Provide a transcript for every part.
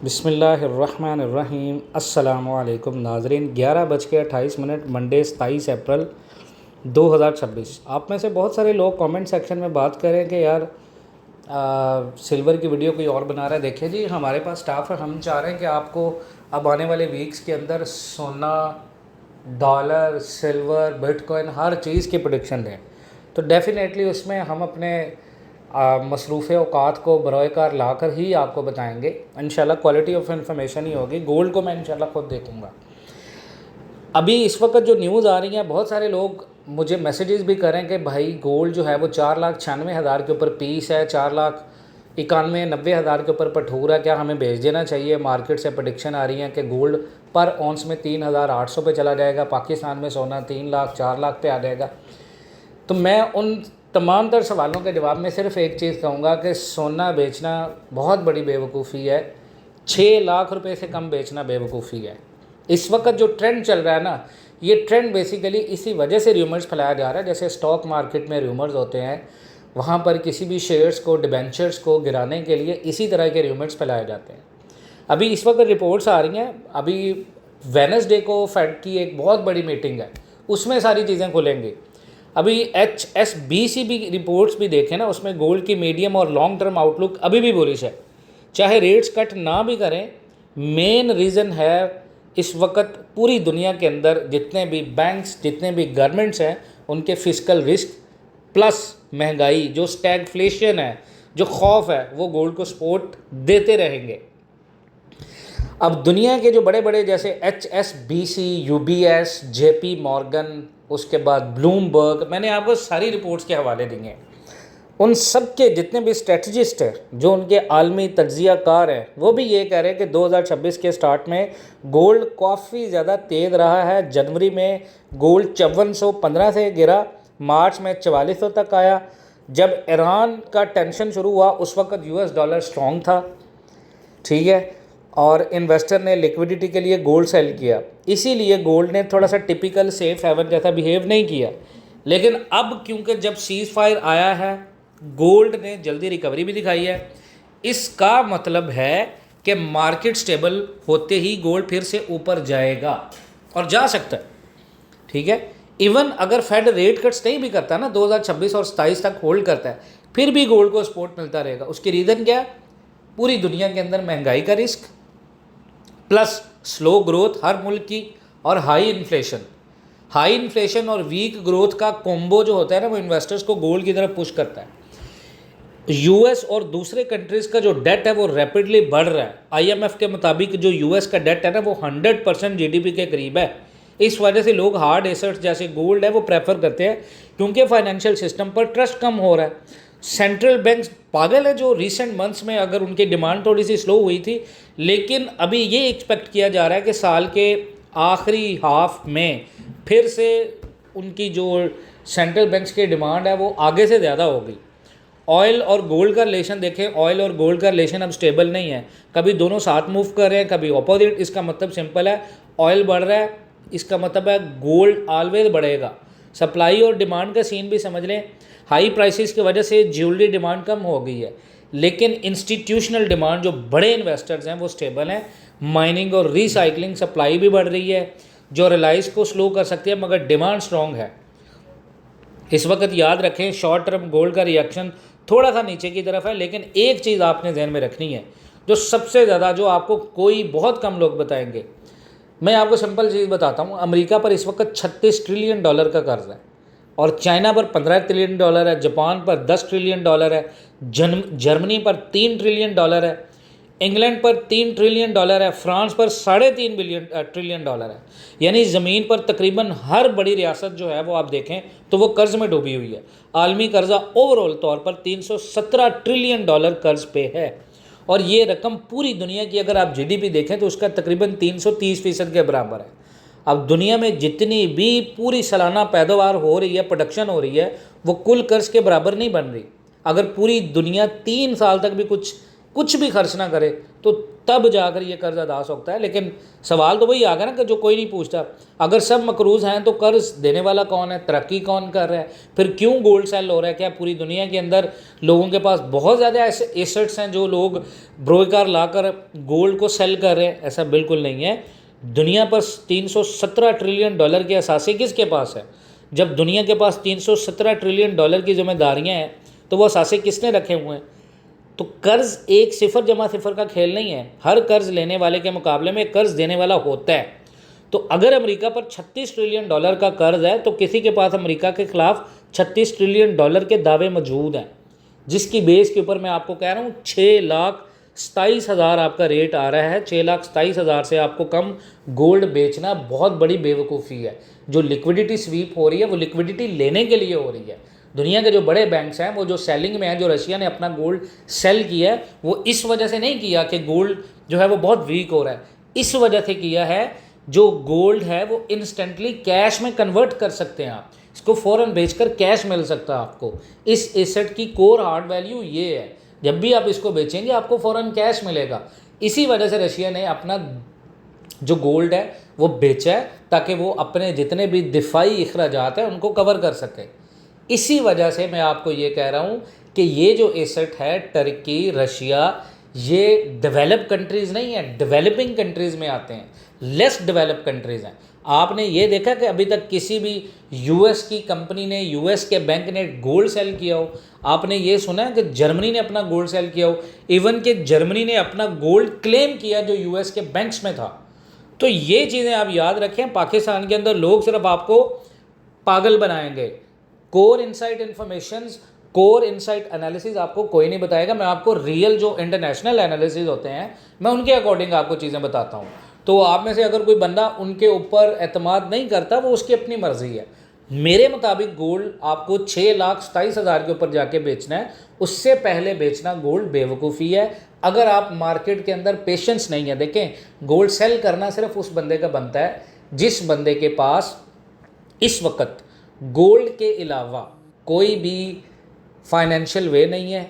बिस्मिल्लाहिर्रहमानिर्रहीम। अस्सलामुअलैकुम नाज़रीन। 11:28 मंडे 27 अप्रैल 2026। आप में से बहुत सारे लोग कमेंट सेक्शन में बात करें कि यार सिल्वर की वीडियो कोई और बना रहा है। देखिए जी, हमारे पास स्टाफ है, हम चाह रहे हैं कि आपको अब आने वाले वीक्स के अंदर सोना, डॉलर, सिल्वर, बिटकॉइन हर चीज़ की प्रेडिक्शन दें। तो डेफ़िनेटली उसमें हम अपने मसरूफ़ औकात को बरोएकार ला कर ही आपको बताएंगे। इंशाल्लाह क्वालिटी ऑफ इंफॉर्मेशन ही होगी। गोल्ड को मैं इंशाल्लाह खुद देखूँगा। अभी इस वक्त जो न्यूज़ आ रही है, बहुत सारे लोग मुझे मैसेजेस भी करें कि भाई गोल्ड जो है वो 4,96,000 के ऊपर पीस है, 4,91,90,000 के ऊपर पठूर है, क्या हमें भेज देना चाहिए। मार्केट से प्रडिक्शन आ रही है कि गोल्ड पर औंस में 3,800 पे चला जाएगा। पाकिस्तान में सोना 3 लाख 4 लाख पे आ जाएगा। तो मैं उन तमाम तर सवालों के जवाब में सिर्फ एक चीज़ कहूँगा कि सोना बेचना बहुत बड़ी बेवकूफ़ी है। 6 लाख रुपए से कम बेचना बेवकूफ़ी है। इस वक्त जो ट्रेंड चल रहा है ना, ये ट्रेंड बेसिकली इसी वजह से र्यूमर्स फैलाया जा रहा है। जैसे स्टॉक मार्केट में र्यूमर्स होते हैं, वहाँ पर किसी भी शेयर्स को, डिबेंचर्स को गिराने के लिए इसी तरह के र्यूमर्स फैलाए जाते हैं। अभी इस वक्त रिपोर्ट्स आ रही हैं। अभी वेडनेसडे को फेड की एक बहुत बड़ी मीटिंग है, उसमें सारी चीज़ें खुलेंगी। अभी HSBC भी रिपोर्ट्स भी देखें ना, उसमें गोल्ड की मीडियम और लॉन्ग टर्म आउटलुक अभी भी बुलिश है। चाहे रेट्स कट ना भी करें, मेन रीज़न है इस वक्त पूरी दुनिया के अंदर जितने भी बैंक्स, जितने भी गवर्नमेंट्स हैं, उनके फिस्कल रिस्क प्लस महंगाई, जो स्टैगफ्लेशन है, जो खौफ है, वो गोल्ड को सपोर्ट देते रहेंगे। अब दुनिया के जो बड़े बड़े जैसे HSBC, UBS, JP मॉर्गन, उसके बाद ब्लूमबर्ग, मैंने आपको सारी रिपोर्ट्स के हवाले दिए। उन सब के जितने भी स्ट्रेटजिस्ट हैं, जो उनके आलमी तज्जिया कार हैं, वो भी ये कह रहे हैं कि 2026 के स्टार्ट में गोल्ड काफ़ी ज़्यादा तेज़ रहा है। जनवरी में गोल्ड 5415 से गिरा, मार्च में 4400 तक आया। जब ईरान का टेंशन शुरू हुआ उस वक्त US डॉलर स्ट्रॉन्ग था, ठीक है, और इन्वेस्टर ने लिक्विडिटी के लिए गोल्ड सेल किया। इसीलिए गोल्ड ने थोड़ा सा टिपिकल सेफ हेवन जैसा बिहेव नहीं किया। लेकिन अब क्योंकि जब सीज़ फायर आया है, गोल्ड ने जल्दी रिकवरी भी दिखाई है। इसका मतलब है कि मार्केट स्टेबल होते ही गोल्ड फिर से ऊपर जाएगा और जा सकता है, ठीक है। इवन अगर फेड रेट कट्स नहीं भी करता ना, 2026 और 27 तक होल्ड करता है, फिर भी गोल्ड को सपोर्ट मिलता रहेगा। उसकी रीज़न क्या है? पूरी दुनिया के अंदर महंगाई का रिस्क प्लस स्लो ग्रोथ हर मुल्क की, और हाई इन्फ्लेशन और वीक ग्रोथ का कॉम्बो जो होता है ना, वो इन्वेस्टर्स को गोल्ड की तरफ पुश करता है। US और दूसरे कंट्रीज़ का जो डेट है वो रैपिडली बढ़ रहा है। IMF के मुताबिक जो US का डेट है ना, वो 100% GDP के करीब है। इस वजह से लोग हार्ड एसेट्स जैसे गोल्ड है वो प्रेफर करते हैं, क्योंकि फाइनेंशियल सिस्टम पर ट्रस्ट कम हो रहा है। सेंट्रल बैंक्स पागल है जो रिसेंट मंथ्स में अगर उनकी डिमांड थोड़ी सी स्लो हुई थी, लेकिन अभी ये एक्सपेक्ट किया जा रहा है कि साल के आखिरी हाफ में फिर से उनकी जो सेंट्रल बैंक्स की डिमांड है वो आगे से ज़्यादा होगी। ऑयल और गोल्ड का रिलेशन देखें, ऑयल और गोल्ड का रिलेशन अब स्टेबल नहीं है। कभी दोनों साथ मूव कर रहे हैं, कभी ऑपोजिट। इसका मतलब सिंपल है, ऑयल बढ़ रहा है, इसका मतलब है गोल्ड ऑलवेज बढ़ेगा। सप्लाई और डिमांड का सीन भी समझ लें। हाई प्राइसेस की वजह से ज्वेलरी डिमांड कम हो गई है, लेकिन इंस्टीट्यूशनल डिमांड, जो बड़े इन्वेस्टर्स हैं, वो स्टेबल हैं। माइनिंग और रिसाइकलिंग सप्लाई भी बढ़ रही है, जो रिलाइज को स्लो कर सकती है, मगर डिमांड स्ट्रॉन्ग है। इस वक्त याद रखें, शॉर्ट टर्म गोल्ड का रिएक्शन थोड़ा सा नीचे की तरफ है, लेकिन एक चीज़ आपने ध्यान में रखनी है, जो सबसे ज़्यादा, जो आपको कोई बहुत कम लोग बताएंगे। मैं आपको सिंपल चीज़ बताता हूँ। अमेरिका पर इस वक्त $36 ट्रिलियन का कर्ज है, और चाइना पर $15 ट्रिलियन है, जापान पर $10 ट्रिलियन है, जर्मनी पर $3 ट्रिलियन है, इंग्लैंड पर $3 ट्रिलियन है, फ्रांस पर $3.5 ट्रिलियन है। यानी ज़मीन पर तकरीबन हर बड़ी रियासत जो है वो आप देखें तो वो कर्ज़ में डूबी हुई है। आलमी कर्जा ओवरऑल तौर पर $317 ट्रिलियन कर्ज़ पे है, और ये रकम पूरी दुनिया की अगर आप GDP देखें तो उसका तकरीबन 330% के बराबर है। अब दुनिया में जितनी भी पूरी सालाना पैदावार हो रही है, प्रोडक्शन हो रही है, वो कुल कर्ज़ के बराबर नहीं बन रही। अगर पूरी दुनिया 3 साल तक भी कुछ कुछ भी खर्च ना करे तो तब जाकर ये कर्ज अदा हो सकता है। लेकिन सवाल तो वही आ गया ना कि जो कोई नहीं पूछता, अगर सब मकरूज़ हैं तो कर्ज देने वाला कौन है, तरक्की कौन कर रहा है, फिर क्यों गोल्ड सेल हो रहा है? क्या पूरी दुनिया के अंदर लोगों के पास बहुत ज़्यादा ऐसे एसेट्स हैं जो लोग ब्रोकर लाकर गोल्ड को सेल कर रहे हैं? ऐसा बिल्कुल नहीं है। दुनिया पर 317 ट्रिलियन डॉलर की असासी किसके पास है? जब दुनिया के पास 317 ट्रिलियन डॉलर की जिम्मेदारियाँ हैं तो वो असासे किसने रखे हुए हैं? तो कर्ज़ एक सिफर जमा सिफर का खेल नहीं है। हर कर्ज़ लेने वाले के मुकाबले में कर्ज़ देने वाला होता है। तो अगर अमेरिका पर 36 ट्रिलियन डॉलर का कर्ज़ है तो किसी के पास अमेरिका के ख़िलाफ़ 36 ट्रिलियन डॉलर के दावे मौजूद हैं, जिसकी बेस के ऊपर मैं आपको कह रहा हूँ 6,27,000 आपका रेट आ रहा है। 6,27,000 से आपको कम गोल्ड बेचना बहुत बड़ी बेवकूफ़ी है। जो लिक्विडिटी स्वीप हो रही है वो लिक्विडिटी लेने के लिए हो रही है। दुनिया के जो बड़े बैंक्स हैं वो जो सेलिंग में हैं, जो रशिया ने अपना गोल्ड सेल किया है वो इस वजह से नहीं किया कि गोल्ड जो है वो बहुत वीक हो रहा है, इस वजह से किया है जो गोल्ड है वो इंस्टेंटली कैश में कन्वर्ट कर सकते हैं आप, इसको फ़ौरन बेचकर कैश मिल सकता है आपको। इस एसेट की कोर हार्ड वैल्यू ये है, जब भी आप इसको बेचेंगे आपको फ़ौरन कैश मिलेगा। इसी वजह से रशिया ने अपना जो गोल्ड है वो बेचा है ताकि वो अपने जितने भी दिफाई अखराजात हैं उनको कवर कर सके। इसी वजह से मैं आपको ये कह रहा हूँ कि ये जो एसेट है टर्की, रशिया, ये डेवलप कंट्रीज़ नहीं है, डेवलपिंग कंट्रीज़ में आते हैं, लेस डेवलप कंट्रीज़ हैं। आपने ये देखा कि अभी तक किसी भी यूएस की कंपनी ने, यूएस के बैंक ने गोल्ड सेल किया हो? आपने ये सुना है कि जर्मनी ने अपना गोल्ड सेल किया हो? इवन कि जर्मनी ने अपना गोल्ड क्लेम किया जो यूएस के बैंक्स में था। तो ये चीज़ें आप याद रखें। पाकिस्तान के अंदर लोग सिर्फ आपको पागल बनाएंगे। Core insight information, core insight analysis आपको कोई नहीं बताएगा। मैं आपको रियल जो इंटरनेशनल एनालिसिस होते हैं मैं उनके अकॉर्डिंग आपको चीज़ें बताता हूँ। तो आप में से अगर कोई बंदा उनके ऊपर एतमाद नहीं करता वो उसकी अपनी मर्ज़ी है। मेरे मुताबिक गोल्ड आपको 6,27,000 के ऊपर जाके बेचना है, उससे पहले बेचना गोल्ड बेवकूफ़ी है। अगर आप मार्केट के अंदर पेशेंस नहीं है, देखें गोल्ड सेल करना सिर्फ उस बंदे का बनता है जिस बंदे के पास इस वक्त गोल्ड के अलावा कोई भी फाइनेंशियल वे नहीं है।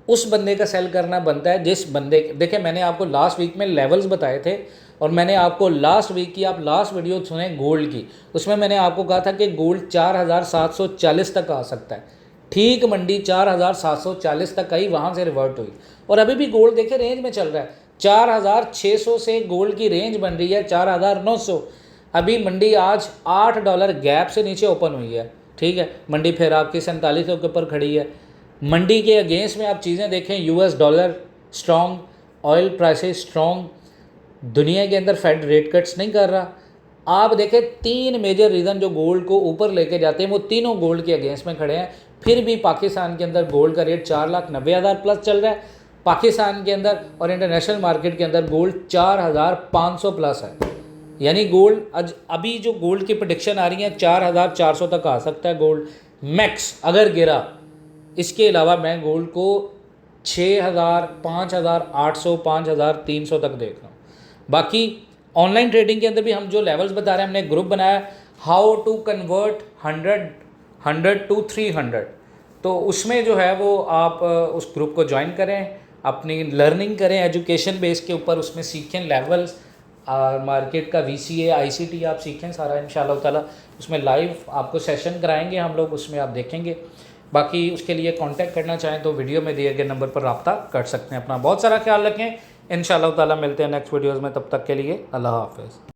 उस बंदे का सेल करना बनता है जिस बंदे, देखें मैंने आपको लास्ट वीक में लेवल्स बताए थे और मैंने आपको लास्ट वीक की, आप लास्ट वीडियो सुने गोल्ड की, उसमें मैंने आपको कहा था कि गोल्ड 4,740 तक आ सकता है। ठीक मंडी 4,740 तक आई, वहाँ से रिवर्ट हुई और अभी भी गोल्ड देखे रेंज में चल रहा है। 4,600 से गोल्ड की रेंज बन रही है 4,900। अभी मंडी आज $8 गैप से नीचे ओपन हुई है, ठीक है। मंडी फिर आपकी 4700 के ऊपर खड़ी है। मंडी के अगेंस्ट में आप चीज़ें देखें, US dollar strong, oil prices strong, दुनिया के अंदर फेड रेट कट्स नहीं कर रहा। आप देखें 3 मेजर रीज़न जो गोल्ड को ऊपर लेके जाते हैं वो तीनों गोल्ड के अगेंस्ट में खड़े हैं। फिर भी पाकिस्तान के अंदर गोल्ड का रेट 4,90,000 प्लस चल रहा है पाकिस्तान के अंदर, और इंटरनेशनल मार्केट के अंदर गोल्ड 4,500 प्लस है। यानी गोल्ड अभी जो गोल्ड की प्रेडिक्शन आ रही है 4,400 तक आ सकता है गोल्ड मैक्स अगर गिरा। इसके अलावा मैं गोल्ड को 6,000, 5,800, 5,300 तक देख रहा हूँ। बाकी ऑनलाइन ट्रेडिंग के अंदर भी हम जो लेवल्स बता रहे हैं, हमने एक ग्रुप बनाया हाउ टू कन्वर्ट 100 to 300। तो उसमें जो है वो आप उस ग्रुप को ज्वाइन करें, अपनी लर्निंग करें, एजुकेशन बेस के ऊपर उसमें सीखें लेवल्स, मार्केट का VCA, ICT आप सीखें सारा इंशाल्लाह ताला। उसमें लाइव आपको सेशन कराएंगे हम लोग, उसमें आप देखेंगे। बाकी उसके लिए कांटेक्ट करना चाहें तो वीडियो में दिए गए नंबर पर रब्ता कर सकते हैं। अपना बहुत सारा ख्याल रखें। इंशाल्लाह ताला मिलते हैं नेक्स्ट वीडियोज़ में, तब तक के लिए अल्लाह हाफ़िज़।